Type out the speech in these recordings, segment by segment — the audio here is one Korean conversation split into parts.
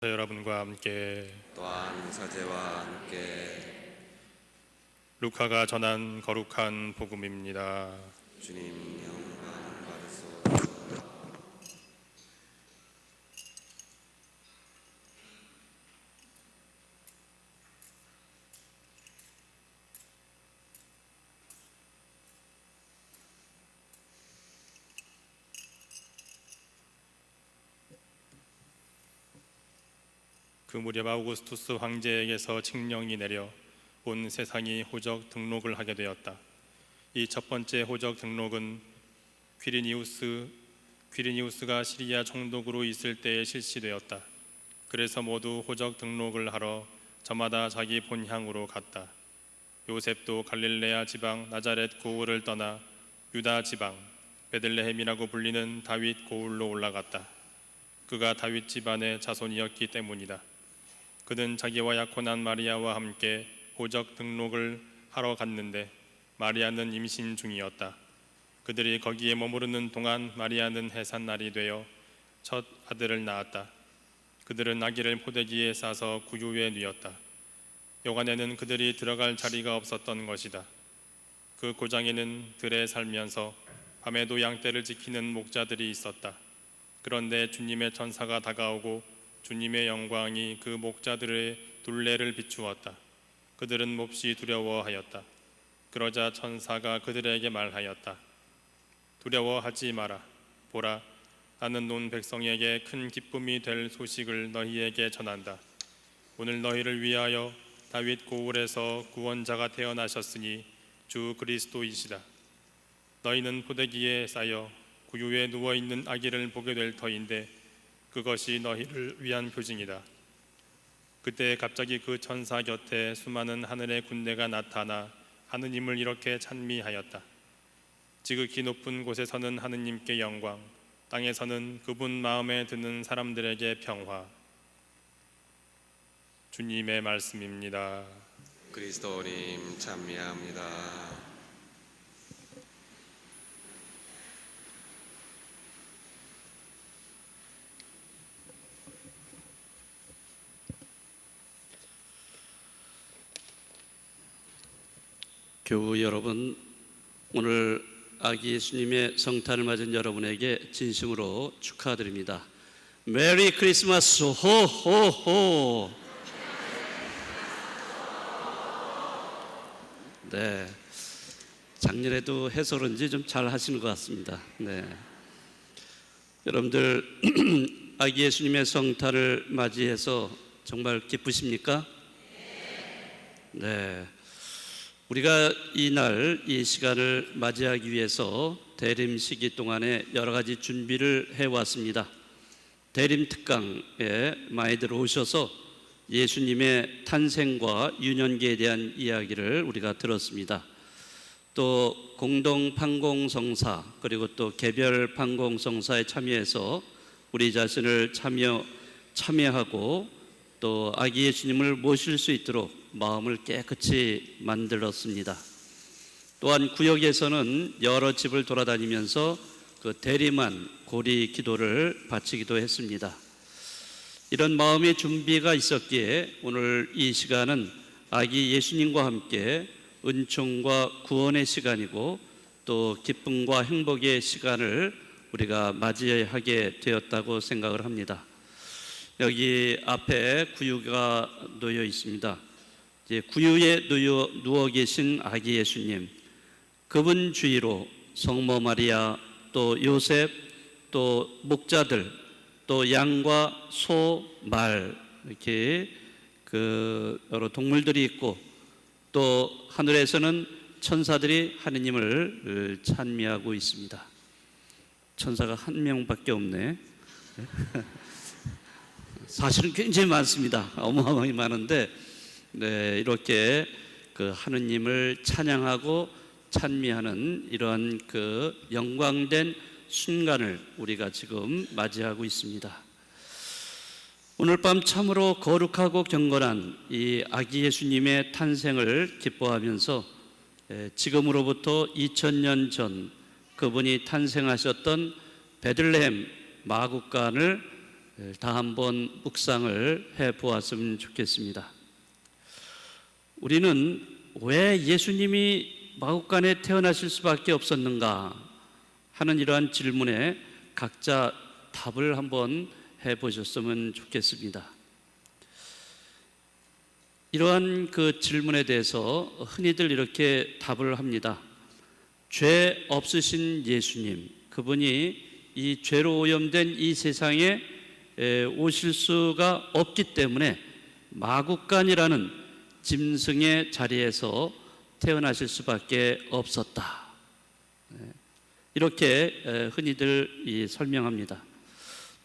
여러분과 함께 또한 사제와 함께 루카가 전한 거룩한 복음입니다. 주님 영광 받으소서. 그 무렵 아우구스투스 황제에게서 칙령이 내려 온 세상이 호적 등록을 하게 되었다. 이 첫 번째 호적 등록은 퀴리니우스가 시리아 총독으로 있을 때에 실시되었다. 그래서 모두 호적 등록을 하러 저마다 자기 본향으로 갔다. 요셉도 갈릴레아 지방 나자렛 고을을 떠나 유다 지방 베들레헴이라고 불리는 다윗 고을로 올라갔다. 그가 다윗 집안의 자손이었기 때문이다. 그는 자기와 약혼한 마리아와 함께 호적 등록을 하러 갔는데 마리아는 임신 중이었다. 그들이 거기에 머무르는 동안 마리아는 해산날이 되어 첫 아들을 낳았다. 그들은 아기를 포대기에 싸서 구유에 뉘었다. 여관에는 그들이 들어갈 자리가 없었던 것이다. 그 고장에는 들에 살면서 밤에도 양떼를 지키는 목자들이 있었다. 그런데 주님의 천사가 다가오고 주님의 영광이 그 목자들의 둘레를 비추었다. 그들은 몹시 두려워하였다. 그러자 천사가 그들에게 말하였다. 두려워하지 마라. 보라, 나는 온 백성에게 큰 기쁨이 될 소식을 너희에게 전한다. 오늘 너희를 위하여 다윗 고을에서 구원자가 태어나셨으니 주 그리스도이시다. 너희는 포대기에 쌓여 구유에 누워있는 아기를 보게 될 터인데 그것이 너희를 위한 표징이다. 그때 갑자기 그 천사 곁에 수많은 하늘의 군대가 나타나 하느님을 이렇게 찬미하였다. 지극히 높은 곳에서는 하느님께 영광, 땅에서는 그분 마음에 드는 사람들에게 평화. 주님의 말씀입니다. 그리스도님 찬미합니다. 교우 여러분, 오늘 아기 예수님의 성탄을 맞은 여러분에게 진심으로 축하드립니다. 메리 크리스마스 호호호. 네, 작년에도 해서 그런지 좀 잘 하시는 것 같습니다. 네, 여러분들 아기 예수님의 성탄을 맞이해서 정말 기쁘십니까? 네. 우리가 이날 이 시간을 맞이하기 위해서 대림 시기 동안에 여러 가지 준비를 해왔습니다. 대림 특강에 많이들 오셔서 예수님의 탄생과 유년기에 대한 이야기를 우리가 들었습니다. 또 공동 판공성사 그리고 또 개별 판공성사에 참여해서 우리 자신을 참여하고 또 아기 예수님을 모실 수 있도록 마음을 깨끗이 만들었습니다. 또한 구역에서는 여러 집을 돌아다니면서 그 대리만 고리 기도를 바치기도 했습니다. 이런 마음의 준비가 있었기에 오늘 이 시간은 아기 예수님과 함께 은총과 구원의 시간이고 또 기쁨과 행복의 시간을 우리가 맞이하게 되었다고 생각을 합니다. 여기 앞에 구유가 놓여 있습니다. 구유에 누워 계신 아기 예수님, 그분 주위로 성모 마리아, 또 요셉, 또 목자들, 또 양과 소, 말 이렇게 여러 동물들이 있고 또 하늘에서는 천사들이 하느님을 찬미하고 있습니다. 천사가 한 명밖에 없네. 사실은 굉장히 많습니다. 어마어마하게 많은데 네, 이렇게 그 하느님을 찬양하고 찬미하는 이러한 그 영광된 순간을 우리가 지금 맞이하고 있습니다. 오늘 밤 참으로 거룩하고 경건한 이 아기 예수님의 탄생을 기뻐하면서 지금으로부터 2000년 전 그분이 탄생하셨던 베들레헴 마국간을 다 한번 묵상을 해 보았으면 좋겠습니다. 우리는 왜 예수님이 마구간에 태어나실 수밖에 없었는가 하는 이러한 질문에 각자 답을 한번 해 보셨으면 좋겠습니다. 이러한 그 질문에 대해서 흔히들 이렇게 답을 합니다. 죄 없으신 예수님, 그분이 이 죄로 오염된 이 세상에 오실 수가 없기 때문에 마구간이라는 짐승의 자리에서 태어나실 수밖에 없었다. 이렇게 흔히들 설명합니다.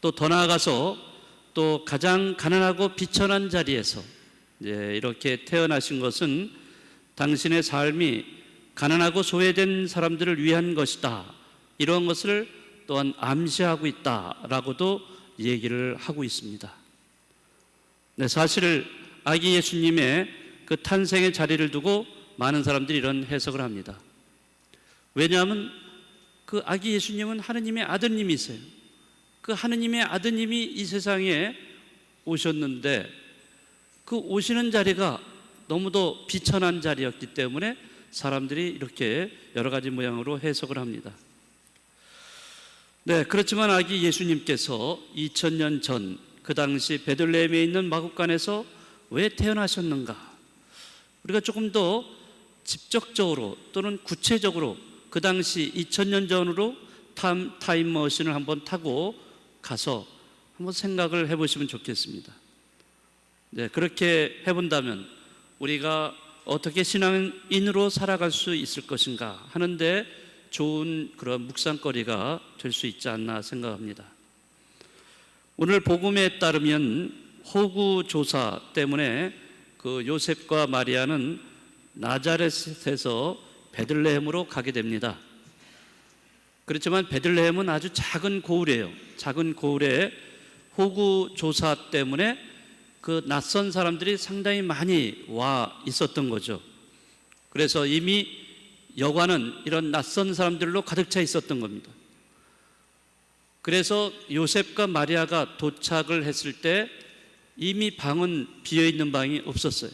또 더 나아가서 또 가장 가난하고 비천한 자리에서 이렇게 태어나신 것은 당신의 삶이 가난하고 소외된 사람들을 위한 것이다. 이런 것을 또한 암시하고 있다라고도 얘기를 하고 있습니다. 사실 아기 예수님의 그 탄생의 자리를 두고 많은 사람들이 이런 해석을 합니다. 왜냐하면 그 아기 예수님은 하느님의 아드님이세요. 그 하느님의 아드님이 이 세상에 오셨는데 그 오시는 자리가 너무도 비천한 자리였기 때문에 사람들이 이렇게 여러 가지 모양으로 해석을 합니다. 그렇지만 아기 예수님께서 2000년 전 그 당시 베들레헴에 있는 마구간에서 왜 태어나셨는가? 우리가 조금 더 직접적으로 또는 구체적으로 그 당시 2000년 전으로 타임머신을 한번 타고 가서 한번 생각을 해보시면 좋겠습니다. 그렇게 해본다면 우리가 어떻게 신앙인으로 살아갈 수 있을 것인가 하는데 좋은 그런 묵상거리가 될 수 있지 않나 생각합니다. 오늘 복음에 따르면 호구 조사 때문에 그 요셉과 마리아는 나자렛에서 베들레헴으로 가게 됩니다. 그렇지만 베들레헴은 아주 작은 고을이에요. 작은 고을에 호구 조사 때문에 그 낯선 사람들이 상당히 많이 와 있었던 거죠. 그래서 이미 여관은 이런 낯선 사람들로 가득 차 있었던 겁니다. 그래서 요셉과 마리아가 도착을 했을 때 이미 방은 비어있는 방이 없었어요.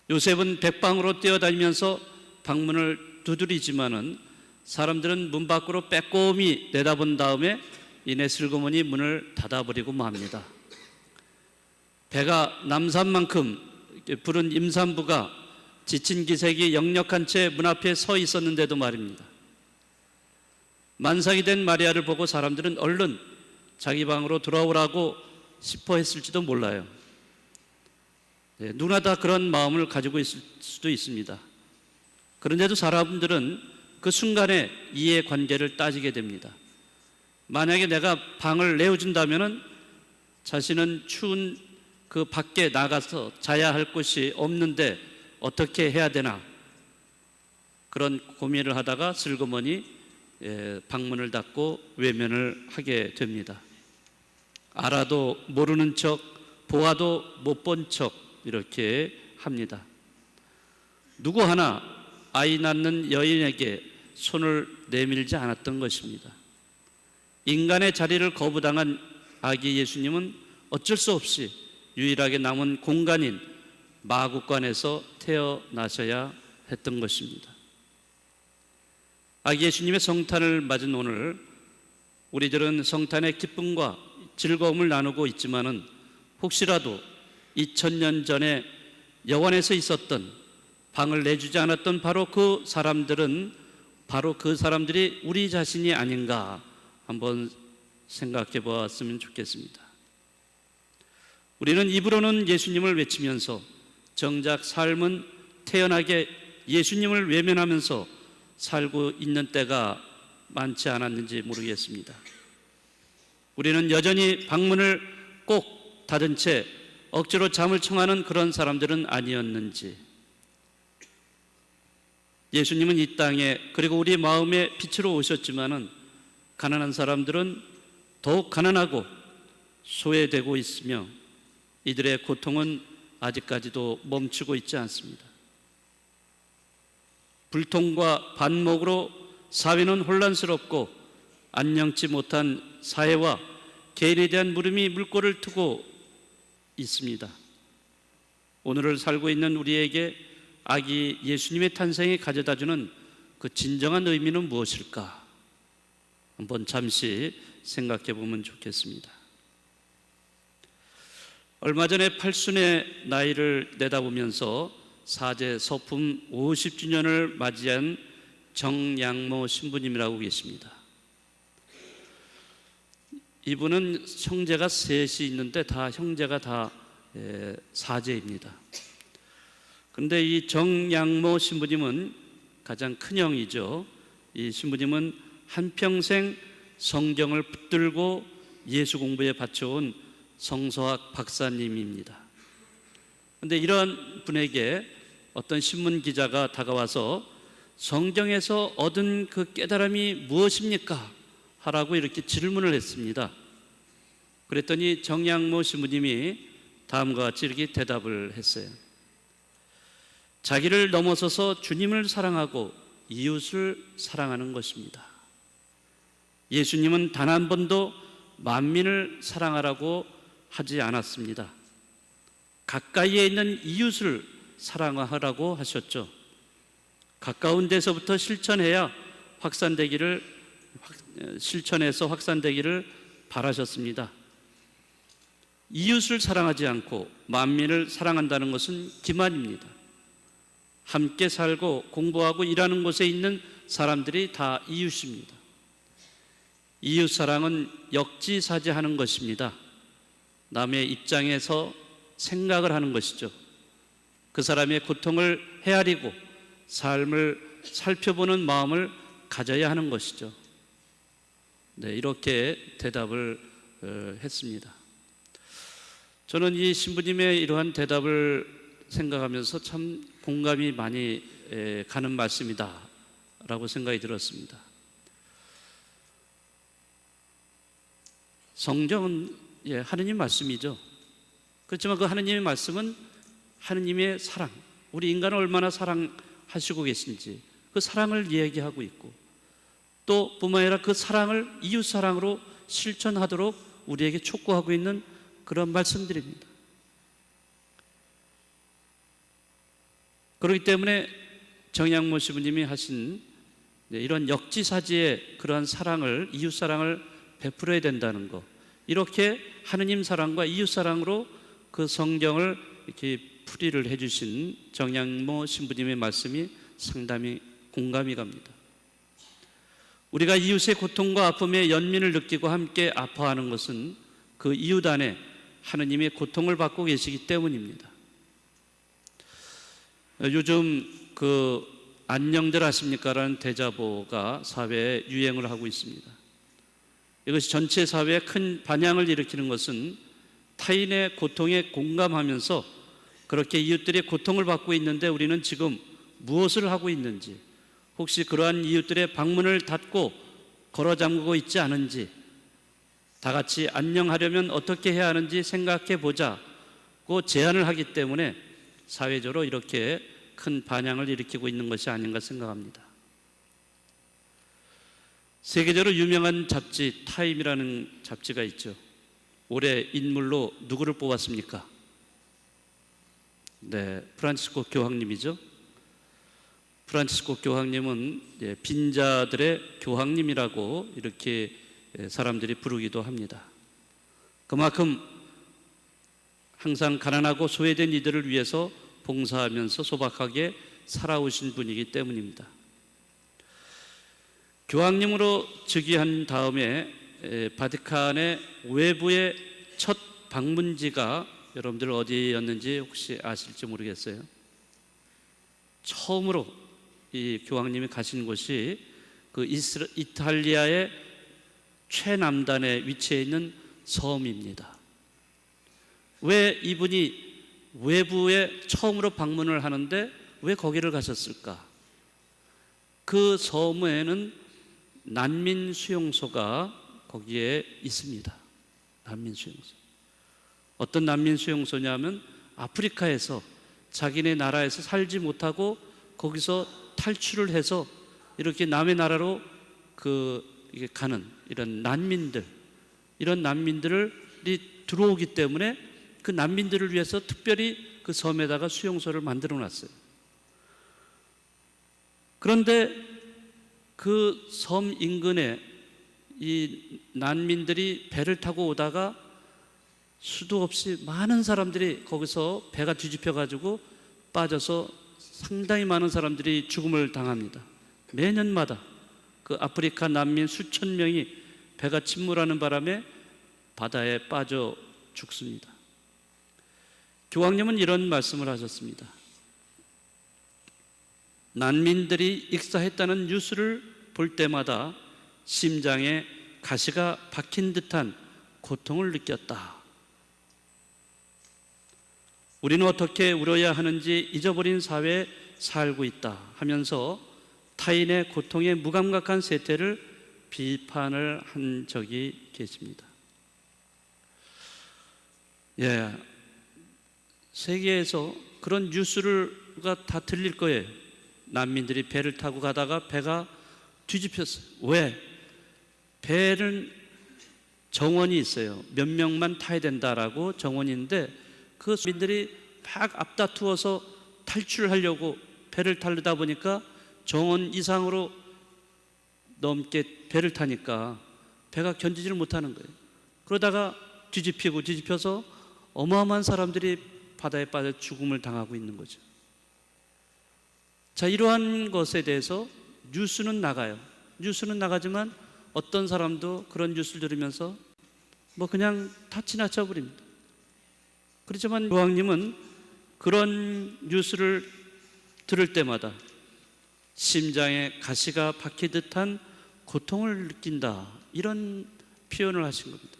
요셉은 백방으로 뛰어다니면서 방문을 두드리지만은 사람들은 문 밖으로 빼꼼히 내다본 다음에 이내 슬그머니 문을 닫아버리고 맙니다. 배가 남산만큼 부른 임산부가 지친 기색이 역력한 채 문 앞에 서 있었는데도 말입니다. 만삭이 된 마리아를 보고 사람들은 얼른 자기 방으로 돌아오라고 싶어 했을지도 몰라요. 누구나 다 그런 마음을 가지고 있을 수도 있습니다. 그런데도 사람들은 그 순간에 이해관계를 따지게 됩니다. 만약에 내가 방을 내어준다면 자신은 추운 그 밖에 나가서 자야 할 곳이 없는데 어떻게 해야 되나, 그런 고민을 하다가 슬그머니 방문을 닫고 외면을 하게 됩니다. 알아도 모르는 척, 보아도 못 본 척 이렇게 합니다. 누구 하나 아이 낳는 여인에게 손을 내밀지 않았던 것입니다. 인간의 자리를 거부당한 아기 예수님은 어쩔 수 없이 유일하게 남은 공간인 마구간에서 태어나셔야 했던 것입니다. 아기 예수님의 성탄을 맞은 오늘 우리들은 성탄의 기쁨과 즐거움을 나누고 있지만은 혹시라도 2000년 전에 여관에서 있었던, 방을 내주지 않았던 바로 그 사람들이 우리 자신이 아닌가 한번 생각해 보았으면 좋겠습니다. 우리는 입으로는 예수님을 외치면서 정작 삶은 태연하게 예수님을 외면하면서 살고 있는 때가 많지 않았는지 모르겠습니다. 우리는 여전히 방문을 꼭 닫은 채 억지로 잠을 청하는 그런 사람들은 아니었는지, 예수님은 이 땅에 그리고 우리 마음의 빛으로 오셨지만은 가난한 사람들은 더욱 가난하고 소외되고 있으며 이들의 고통은 아직까지도 멈추고 있지 않습니다. 불통과 반목으로 사회는 혼란스럽고 안녕치 못한 사회와 개인에 대한 물음이 물꼬를 트고 있습니다. 오늘을 살고 있는 우리에게 아기 예수님의 탄생이 가져다주는 그 진정한 의미는 무엇일까? 한번 잠시 생각해 보면 좋겠습니다. 얼마 전에 팔순의 나이를 내다보면서 사제 서품 50주년을 맞이한 정양모 신부님이라고 계십니다. 이분은 형제가 셋이 있는데 다 형제가 다 사제입니다. 그런데 이 정양모 신부님은 가장 큰 형이죠. 이 신부님은 한평생 성경을 붙들고 예수 공부에 바쳐온 성서학 박사님입니다. 그런데 이런 분에게 어떤 신문 기자가 다가와서 성경에서 얻은 그 깨달음이 무엇입니까? 하라고 이렇게 질문을 했습니다. 그랬더니 정양모 신부님이 다음과 같이 이렇게 대답을 했어요. 자기를 넘어서서 주님을 사랑하고 이웃을 사랑하는 것입니다. 예수님은 단 한 번도 만민을 사랑하라고 하지 않았습니다. 가까이에 있는 이웃을 사랑하라고 하셨죠. 가까운 데서부터 실천해서 확산되기를 바라셨습니다. 이웃을 사랑하지 않고 만민을 사랑한다는 것은 기만입니다. 함께 살고 공부하고 일하는 곳에 있는 사람들이 다 이웃입니다. 이웃 사랑은 역지사지하는 것입니다. 남의 입장에서 생각을 하는 것이죠. 그 사람의 고통을 헤아리고 삶을 살펴보는 마음을 가져야 하는 것이죠. 네, 이렇게 대답을 했습니다. 저는 이 신부님의 이러한 대답을 생각하면서 참 공감이 많이 가는 말씀이다 라고 생각이 들었습니다. 성경은 하느님 말씀이죠. 그렇지만 그 하느님의 말씀은 하느님의 사랑, 우리 인간을 얼마나 사랑하시고 계신지 그 사랑을 이야기하고 있고, 또 뿐만 아니라 그 사랑을 이웃 사랑으로 실천하도록 우리에게 촉구하고 있는 그런 말씀들입니다. 그렇기 때문에 정양모 신부님이 하신 이런 역지사지의 그러한 사랑을, 이웃 사랑을 베풀어야 된다는 것, 이렇게 하느님 사랑과 이웃 사랑으로 그 성경을 이렇게 풀이를 해주신 정양모 신부님의 말씀이 상당히 공감이 갑니다. 우리가 이웃의 고통과 아픔에 연민을 느끼고 함께 아파하는 것은 그 이웃 안에 하느님의 고통을 받고 계시기 때문입니다. 요즘 그 안녕들 하십니까? 라는 대자보가 사회에 유행을 하고 있습니다. 이것이 전체 사회에 큰 반향을 일으키는 것은 타인의 고통에 공감하면서 그렇게 이웃들이 고통을 받고 있는데 우리는 지금 무엇을 하고 있는지, 혹시 그러한 이웃들의 방문을 닫고 걸어 잠그고 있지 않은지, 다 같이 안녕하려면 어떻게 해야 하는지 생각해 보자고 제안을 하기 때문에 사회적으로 이렇게 큰 반향을 일으키고 있는 것이 아닌가 생각합니다. 세계적으로 유명한 잡지 타임이라는 잡지가 있죠. 올해 인물로 누구를 뽑았습니까? 네, 프란치스코 교황님이죠. 프란치스코 교황님은 빈자들의 교황님이라고 이렇게 사람들이 부르기도 합니다. 그만큼 항상 가난하고 소외된 이들을 위해서 봉사하면서 소박하게 살아오신 분이기 때문입니다. 교황님으로 즉위한 다음에 바티칸의 외부의 첫 방문지가 여러분들 어디였는지 혹시 아실지 모르겠어요. 처음으로 이 교황님이 가신 곳이 그 이탈리아의 최남단에 위치해 있는 섬입니다. 왜 이분이 외부에 처음으로 방문을 하는데 왜 거기를 가셨을까? 그 섬에는 난민 수용소가 거기에 있습니다. 난민 수용소. 어떤 난민 수용소냐면 아프리카에서 자기네 나라에서 살지 못하고 거기서 탈출을 해서 이렇게 남의 나라로 가는 이런 난민들, 이런 난민들이 들어오기 때문에 그 난민들을 위해서 특별히 그 섬에다가 수용소를 만들어 놨어요. 그런데 그 섬 인근에 이 난민들이 배를 타고 오다가 수도 없이 많은 사람들이 거기서 배가 뒤집혀 가지고 빠져서 상당히 많은 사람들이 죽음을 당합니다. 매년마다 그 아프리카 난민 수천 명이 배가 침몰하는 바람에 바다에 빠져 죽습니다. 교황님은 이런 말씀을 하셨습니다. 난민들이 익사했다는 뉴스를 볼 때마다 심장에 가시가 박힌 듯한 고통을 느꼈다. 우리는 어떻게 울어야 하는지 잊어버린 사회에 살고 있다 하면서 타인의 고통에 무감각한 세태를 비판을 한 적이 계십니다. 세계에서 그런 뉴스가 다 들릴 거예요. 난민들이 배를 타고 가다가 배가 뒤집혔어요. 왜? 배는 정원이 있어요. 몇 명만 타야 된다라고 정원이 있는데 그 민들이 막 앞다투어서 탈출하려고 배를 타려다 보니까 정원 이상으로 넘게 배를 타니까 배가 견디지를 못하는 거예요. 그러다가 뒤집혀서 어마어마한 사람들이 바다에 빠져 죽음을 당하고 있는 거죠. 자, 이러한 것에 대해서 뉴스는 나가요. 뉴스는 나가지만 어떤 사람도 그런 뉴스를 들으면서 그냥 다 지나쳐 버립니다. 그렇지만 교황님은 그런 뉴스를 들을 때마다 심장에 가시가 박힌 듯한 고통을 느낀다, 이런 표현을 하신 겁니다.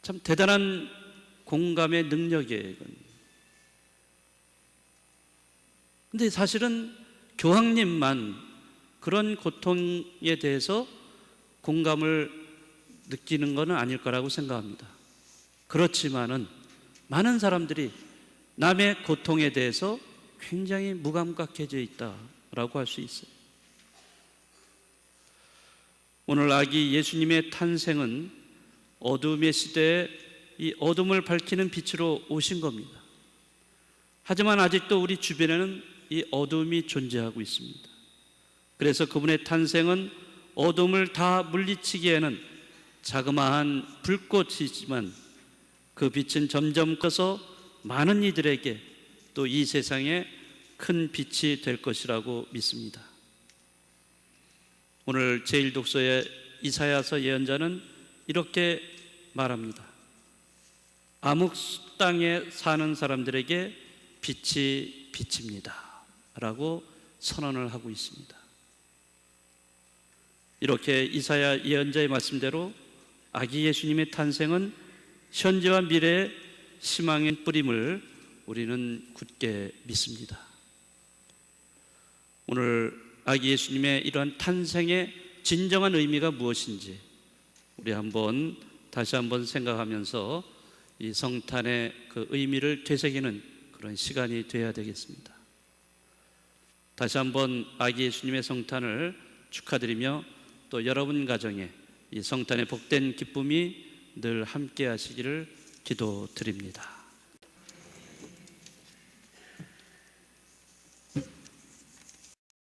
참 대단한 공감의 능력이에요, 이건. 근데 사실은 교황님만 그런 고통에 대해서 공감을 느끼는 것은 아닐 거라고 생각합니다. 그렇지만은 많은 사람들이 남의 고통에 대해서 굉장히 무감각해져 있다라고 할 수 있어요. 오늘 아기 예수님의 탄생은 어둠의 시대에 이 어둠을 밝히는 빛으로 오신 겁니다. 하지만 아직도 우리 주변에는 이 어둠이 존재하고 있습니다. 그래서 그분의 탄생은 어둠을 다 물리치기에는 자그마한 불꽃이지만 그 빛은 점점 커서 많은 이들에게 또 이 세상에 큰 빛이 될 것이라고 믿습니다. 오늘 제1독서의 이사야서 예언자는 이렇게 말합니다. 암흑 땅에 사는 사람들에게 빛이 비칩니다 라고 선언을 하고 있습니다. 이렇게 이사야 예언자의 말씀대로 아기 예수님의 탄생은 현재와 미래의 희망의 뿌림을 우리는 굳게 믿습니다. 오늘 아기 예수님의 이러한 탄생의 진정한 의미가 무엇인지 우리 다시 한번 생각하면서 이 성탄의 그 의미를 되새기는 그런 시간이 되어야 되겠습니다. 다시 한번 아기 예수님의 성탄을 축하드리며 또 여러분 가정에 이 성탄의 복된 기쁨이 늘 함께 하시기를 기도드립니다.